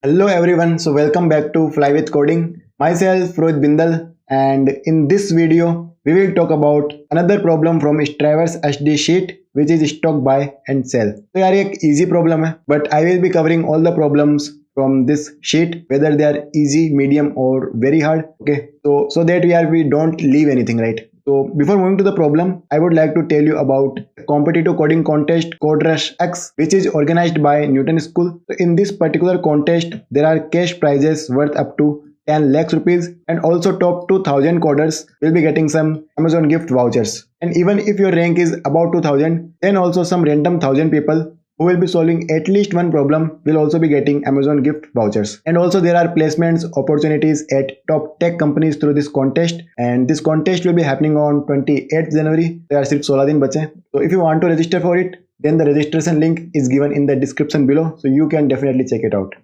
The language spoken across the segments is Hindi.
Hello everyone, so welcome back to Fly with Coding. Myself Rohit Bindal, and in this video we will talk about another problem from Traverse HD sheet which is stock buy and sell. तो यार ये एक easy problem है, but I will be covering all the problems from this sheet whether they are easy, medium or very hard. Okay, so that we don't leave anything, right? So before moving to the problem, I would like to tell you about a competitive coding contest CodeRush X, which is organized by Newton School. So in this particular contest, there are cash prizes worth up to 10 lakhs rupees, and also top 2000 coders will be getting some Amazon gift vouchers. And even if your rank is about 2000, then also some random 1000 people who will be solving at least one problem will also be getting Amazon gift vouchers. And also there are placements opportunities at top tech companies through this contest, and this contest will be happening on 28th January. There are सिर्फ 16 दिन बचे. So if you want to register for it, then the registration link is given in the description below, so you can definitely check it out.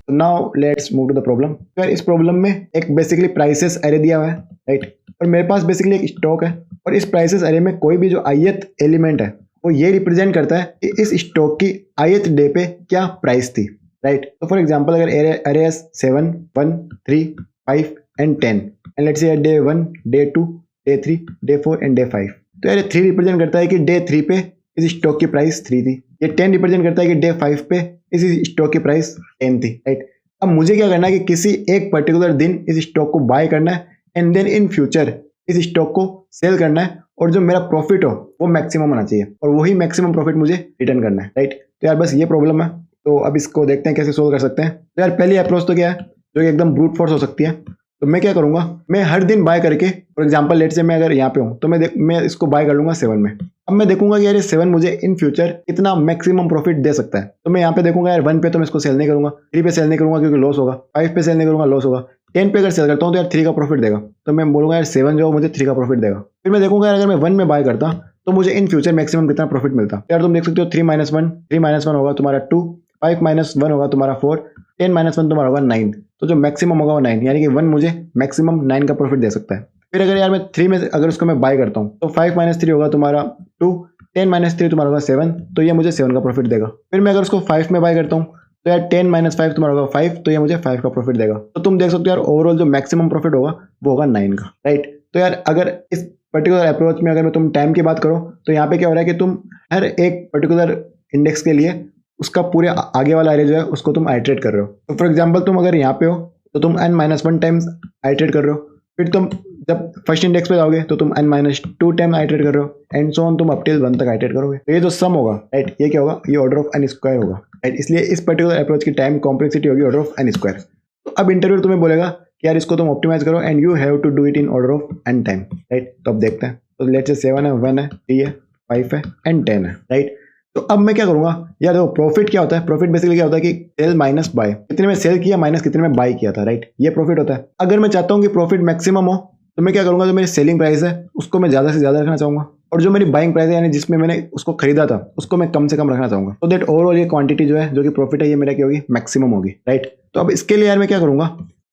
So now let's move to the problem. तो इस प्रॉब्लम में एक बेसिकली प्राइसेस अरे दिया हुआ है, राइट? और मेरे पास बेसिकली एक स्टॉक है, और इस प्राइसेस अरे में कोई भी जो ith एलिमेंट है वो ये रिप्रेजेंट करता है कि इस स्टॉक की ith डे पे क्या प्राइस थी, राइट? तो फॉर एग्जांपल अगर अरे 7, 1, 3, 5 and 10, and let's say day 1, day 2, day 3, day 4 and day 5, तो यार 3 रिप्रेजेंट करता है कि डे 3 पे इस स्टॉक की प्राइस 3 थी। ये 10 रिप्रेजेंट करता है कि डे 5 पे इस स्टॉक की प्राइस 10 थी, राइट? अब मुझे क्या करना है कि किसी एक पर्टिकुलर दिन इस स्टॉक को बाय करना है, एंड देन इन फ्यूचर इस स्टॉक को सेल करना है, और जो मेरा प्रॉफिट हो वो मैक्सिमम होना चाहिए, और वही मैक्सिमम प्रॉफिट मुझे रिटर्न करना है, राइट? तो यार बस ये प्रॉब्लम है। तो अब इसको देखते हैं कैसे सोल्व कर सकते हैं। तो यार पहली अप्रोच तो क्या है, जो कि एकदम ब्रूट फोर्स हो सकती है। तो मैं क्या करूंगा, मैं हर दिन बाय करके, फॉर एग्जांपल लेट से मैं अगर यहाँ पे हूँ तो मैं इसको बाय कर लूंगा 7 में। अब मैं देखूंगा कि यार ये 7 मुझे इन फ्यूचर कितना मैक्सिमम प्रॉफिट दे सकता है। तो मैं यहाँ पे देखूंगा यार 1 पे तो मैं इसको सेल नहीं करूंगा, 3 पे सेल नहीं करूंगा क्योंकि लॉस होगा, 5 पे सेल नहीं करूंगा, लॉस होगा, 10 पे अगर सेल करता हूँ तो यार 3 का प्रॉफिट देगा। तो मैं बोलूंगा यार 7 जो मुझे 3 का प्रॉफिट देगा। फिर मैं देखूंगा यार अगर मैं 1 में बाय करता तो मुझे इन फ्यूचर मैक्सिमम कितना प्रॉफिट मिलता। यार तुम देख सकते हो 3 - 1, 3 - 1 होगा तुम्हारा 2, 5 - 1 होगा तुम्हारा 4, 10 - 1 तुम्हारा होगा 9। तो जो मैक्सिमम होगा वो 9, यानी कि 1 मुझे मैक्सिमम 9 का प्रॉफिट दे सकता है। फिर अगर यार मैं 3 में अगर उसको मैं बाय करता हूँ तो 5 - 3 होगा तुम्हारा 2, 10 - 3 तुम्हारा होगा 7, तो ये मुझे 7 का प्रॉफिट देगा। फिर मैं अगर उसको 5 में बाय करता हूँ तो यार 10 - 5 तुम्हारा होगा 5, तो ये मुझे 5 का प्रॉफिट देगा। तो तुम देख सकते हो यार ओवरऑल जो मैक्सिमम प्रॉफिट होगा वो होगा 9 का, राइट? तो यार अगर इस पर्टिकुलर अप्रोच में अगर मैं तुम टाइम की बात करो तो यहाँ पे क्या हो रहा है कि तुम हर एक पर्टिकुलर इंडेक्स के लिए उसका पूरे आगे वाला एरे जो है उसको तुम आइटरेट कर रहे हो। तो फॉर एग्जांपल तुम अगर यहाँ पे हो तो तुम n - 1 टाइम्स आइटरेट कर रहे हो, फिर तुम जब फर्स्ट इंडेक्स पे जाओगे तो तुम n - 2 टाइम आइटरेट कर रहे हो, एंड सो ऑन तुम अप टिल 1 तक आइटरेट करोगे। तो ये जो सम होगा, राइट, ये क्या होगा, ये ऑर्डर ऑफ n स्क्वायर होगा, राइट? इसलिए इस पर्टिकुलर अप्रोच की टाइम कॉम्प्लेक्सिटी होगी ऑर्डर ऑफ n स्क्वायर। तो अब इंटरव्यू तुम्हें बोलेगा कि यार इसको तुम ऑप्टिमाइज करो and you have to do it in order of n time, right? तो अब देखते हैं। तो लेट्स से 7 है, 1 है, 3 है, 5 है एंड 10 है, राइट? तो अब मैं क्या करूंगा, यार देखो प्रॉफिट क्या होता है, प्रॉफिट बेसिकली क्या होता है कि सेल माइनस बाय, कितने में सेल किया माइनस कितने में बाय किया था, राइट? ये प्रॉफिट होता है। अगर मैं चाहता हूँ कि प्रॉफिट मैक्सिमम हो तो मैं क्या करूंगा, जो मेरी सेलिंग प्राइस है उसको मैं ज्यादा से ज्यादा रखना चाहूंगा, और जो मेरी बाइंग प्राइस है यानी जिसमें मैंने उसको खरीदा था उसको मैं कम से कम रखना चाहूंगा, तो दैट ओवरऑल ये क्वांटिटी जो है जो कि प्रॉफिट है ये मेरा क्या होगी, मैक्सिमम होगी, राइट? तो अब इसके लिए यार मैं क्या करूंगा,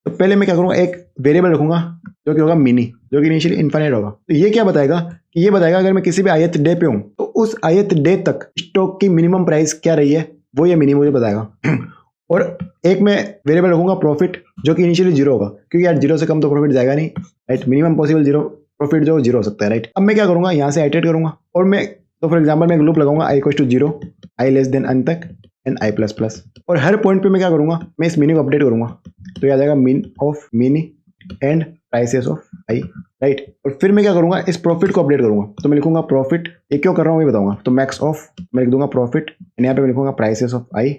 तो पहले मैं क्या करूंगा, एक वेरिएबल रखूंगा जो कि होगा मिनी, जो कि इनिशियली इनफाइनाइट होगा। तो ये क्या बताएगा कि ये बताएगा अगर मैं किसी भी ith डे पे हूं तो उस ith डे तक स्टॉक की मिनिमम प्राइस क्या रही है, वो ये मिनी मुझे बताएगा। और एक मैं वेरिएबल रखूंगा प्रॉफिट, जो कि इनिशियली 0 होगा, क्योंकि यार 0 से कम तो प्रॉफिट जाएगा नहीं, राइट? मिनिमम पॉसिबल 0 प्रॉफिट जो 0 हो सकता है, राइट? अब मैं क्या करूंगा, यहाँ से आइटरेट करूंगा, और मैं तो फॉर एग्जाम्पल मैं एक लूप लगाऊंगा i = 0, i less than n तक एंड i++, और हर पॉइंट पे मैं क्या करूंगा, मैं इस मिनी को अपडेट करूंगा। तो ये आ जाएगा mean of mini and prices of i, right? और फिर मैं क्या करूंगा, इस प्रॉफिट को अपडेट करूंगा। तो मैं लिखूंगा प्रॉफिट, ये क्यों कर रहा हूँ ये बताऊंगा। तो मैक्स ऑफ, मैं लिख दूंगा प्रॉफिट, एंड यहाँ पे मैं लिखूंगा prices of i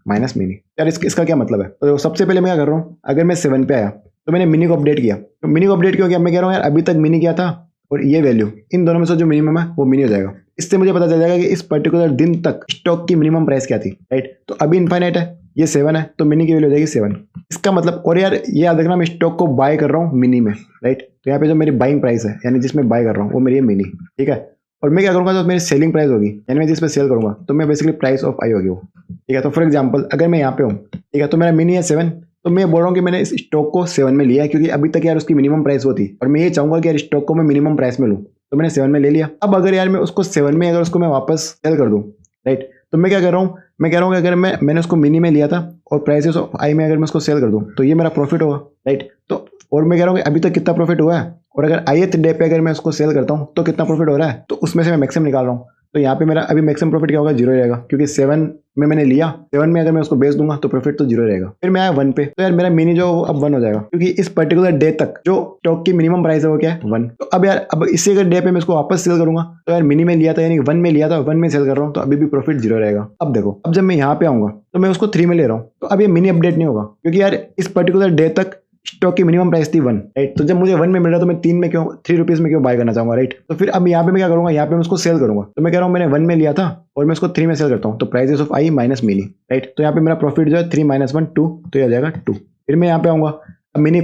minus mini. यार इसका क्या मतलब है, तो सबसे पहले मैं क्या कर रहा हूँ, अगर मैं 7 पे आया तो मैंने मिनी को अपडेट किया। तो मिनी को अपडेट क्यों किया, मैं कह रहा हूँ यार अभी तक मिनी किया था और ये वैल्यू इन दोनों में से जो मिनिमम है वो मिनी हो जाएगा। इससे मुझे पता चल जाएगा कि इस पर्टिकुलर दिन तक स्टॉक की मिनिमम प्राइस क्या थी, राइट? तो अभी इनफाइनाइट है, ये 7 है, तो मिनी की वैल्यू हो जाएगी 7। इसका मतलब, और यार ये याद रखना मैं स्टॉक को बाय कर रहा हूँ मिनी में, राइट? तो यहाँ पे जो मेरी बाइंग प्राइस है यानी जिसमें बाय कर रहा हूँ वो मेरी मिनी, ठीक है? और मैं क्या करूँगा, जो मेरी सेलिंग प्राइस होगी यानी मैं जिस पे सेल करूँगा तो मैं बेसिकली प्राइस ऑफ आई होगी वो, ठीक है? तो फॉर एग्जाम्पल अगर मैं यहाँ पे हूँ, ठीक है, तो मेरा मिनी है 7, तो मैं बोल रहा हूँ कि मैंने इस स्टॉक को 7 में लिया है क्योंकि अभी तक यार उसकी मिनिमम प्राइस वो थी, और मैं ये चाहूंगा कि यार स्टॉक को मैं मिनिमम प्राइस में लूँ, तो मैंने 7 में ले लिया। अब अगर यार मैं उसको 7 में अगर उसको मैं वापस सेल कर दूँ राइट। तो मैं क्या कर रहा हूँ, मैं कह रहा हूँ कि अगर मैंने उसको मिनी में लिया था और प्राइसेस ऑफ आई में अगर मैं उसको सेल कर दूँ तो ये मेरा प्रॉफिट होगा, राइट। तो और मैं कह रहा हूँ कि अभी तक कितना प्रॉफिट हुआ है, और अगर ith डे पे अगर मैं उसको सेल करता हूँ तो कितना प्रॉफिट हो रहा है, तो उसमें से मैं मैक्सिमम निकाल रहा हूँ। तो यहाँ पे मेरा अभी मैक्सिमम प्रॉफिट क्या होगा, जीरो रहेगा, क्योंकि 7 में मैंने लिया, 7 में अगर मैं उसको बेच दूंगा तो प्रॉफिट तो जीरो रहेगा। फिर मैं आया 1 पे, तो यार मेरा मिनी जो अब 1 हो जाएगा, क्योंकि इस पर्टिकुलर डे तक जो स्टॉक की मिनिमम प्राइस है वो क्या है, 1। तो अब यार अब इसी अगर डे पे मैं इसको वापस सेल करूंगा तो यार मिनी में लिया था यानी 1 में लिया था, 1 में सेल कर रहा हूँ, तो अभी भी प्रॉफिट जीरो रहेगा। अब देखो, अब जब मैं यहाँ पे आऊंगा तो मैं उसको 3 में ले रहा हूँ, तो अब ये मिनी अपडेट नहीं होगा, क्योंकि यार इस पर्टिकुलर डे तक स्टॉक की मिनिमम प्राइस थी 1, राइट। तो जब मुझे 1 में मिल रहा तो मैं 3 में क्यों, 3 रुपीज में क्यों बाय करना चाहूंगा, राइट। तो फिर अब यहाँ पे मैं क्या करूंगा, यहाँ पे मैं उसको सेल करूंगा। तो मैं कह रहा हूँ मैंने 1 में लिया था और मैं उसको 3 में सेल करता हूँ, तो prices of I minus mini, right. तो यहाँ पे मेरा प्रॉफिट जो है 3 माइनस 1 2, तो ये आ जाएगा 2। फिर मैं यहाँ पे आऊंगा, अब मिनी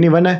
1 है,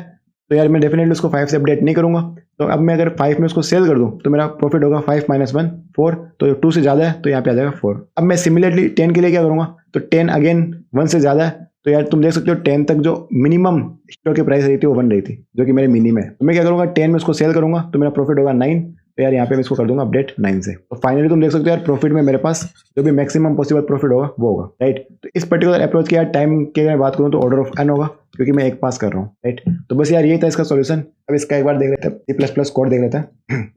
तो यार मैं डेफिनेटली उसको 5 से अपडेट नहीं करूंगा। तो अब मैं अगर 5 में उसको सेल कर दूं तो मेरा प्रॉफिट होगा 5 माइनस 1 4, तो 2 से ज़्यादा है तो यहाँ पे आ जाएगा 4। अब मैं सिमिलरली 10 के लिए क्या करूंगा, तो 10 अगेन 1 से ज़्यादा है, तो यार तुम देख सकते हो 10 तक जो मिनिमम स्टॉक की प्राइस रही थी वो 1 रही थी, जो कि मेरे मिनी में है। तो मैं क्या करूंगा, 10 में उसको सेल करूंगा तो मेरा प्रॉफिट होगा 9, तो यार यहाँ पे मैं इसको कर दूंगा अपडेट 9 से। तो फाइनली तुम देख सकते हो यार प्रॉफिट में मेरे पास जो भी मैक्सिमम पॉसिबल प्रॉफिट होगा वो होगा, राइट। तो इस पर्टिकुलर अप्रोच की यार टाइम की अगर बात करूँ तो ऑर्डर ऑफ n होगा, क्योंकि मैं एक पास कर रहा हूँ, राइट। तो बस यार यही था इसका सॉल्यूशन। अब इसका एक बार देख लेते हैं, C++ कोड देख लेते हैं।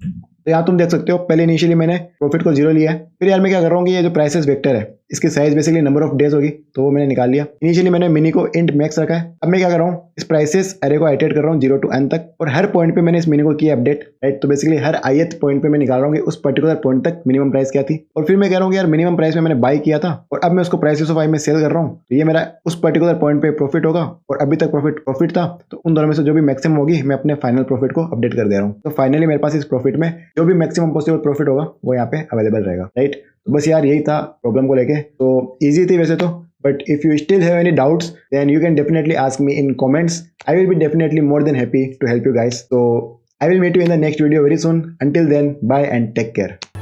तो यहाँ तुम देख सकते हो पहले इनिशियली मैंने प्रॉफिट को 0 लिया है। फिर यार मैं क्या कर रहा हूँ कि ये जो प्राइसेस वेक्टर है इसकी size basically number of days होगी, तो वो मैंने निकाल लिया। इनिशियली मैंने मिनी को इंट मैक्स रखा है। अब मैं क्या कर रहा हूँ, इस प्राइसेस अरे को आइटरेट कर रहा हूँ 0 to n तक, और हर पॉइंट पे मैंने इस मिनी को किया अपडेट, राइट। तो बेसिकली हर ith पॉइंट पे मैं निकाल रहा हूँ कि उस पर्टिकुलर पॉइंट तक मिनिमम प्राइस क्या थी, और फिर मैं कह रहा हूँ कि यार मिनिमम प्राइस में मैंने बाय किया था और अब मैं उसको प्राइसेस ऑफ आई में सेल कर रहा हूँ, तो ये मेरा उस पर्टिकुलर पॉइंट पे प्रॉफिट होगा, और अभी तक प्रॉफिट था, तो उन दोनों में से जो भी मैक्सिमम होगी मैं अपने फाइनल प्रॉफिट को अपडेट कर दे रहा हूँ। तो फाइनली मेरे पास इस प्रॉफिट में जो भी मैक्सिमम पॉसिबल प्रॉफिट होगा वो यहाँ पे अवेलेबल रहेगा, राइट। तो बस यार यही था प्रॉब्लम को लेके। तो इजी थी वैसे तो, but if you still have any doubts then you can definitely ask me in comments. I will be definitely more than happy to help you guys. So I will meet you in the next video very soon. Until then, bye and take care.